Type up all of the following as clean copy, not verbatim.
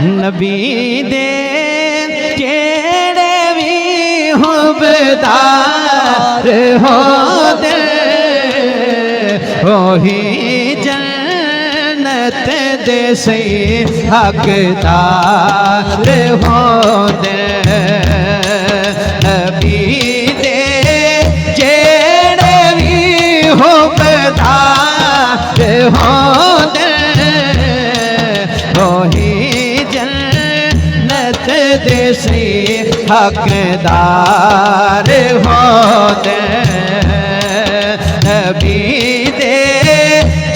नबी दे जेड़े भी हुबदार हो दे ओही जन्नत दे से हकदार हो दे नबी दे जेड़े भी हुबदार हो दे ओही जन्नत दे से हकदार हो दे नबी दे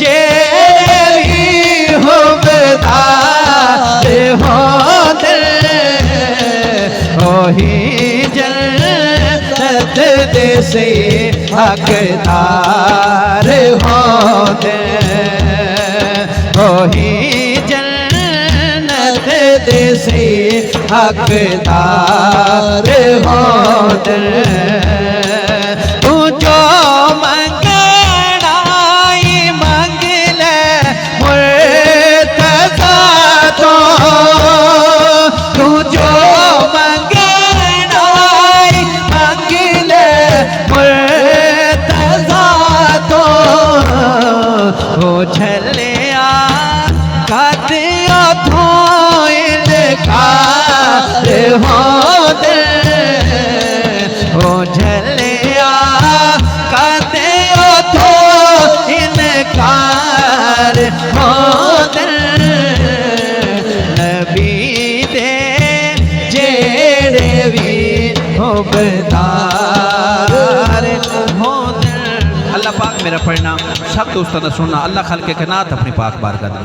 जेड़े भी हुबदार हो दे ओही जन्नत दे से हकदार हो दे ओही जन्नत दे से हकदार हो दे तू जो मंगनाई मंग ले मुर्तज़ा तो तू जो मंगनाई मंग ले मुर्तज़ा तो ओ छलिया कदियो थोइल कार हो दे ओ झलिया कदियो थोइल कार हो दे नबी दे जेड़े भी हुबदार हो दे। अल्लाह पाक मेरा परिणाम सब दोस्तों ने सुनना। अल्लाह खाल के नात अपनी पाक बारगाह में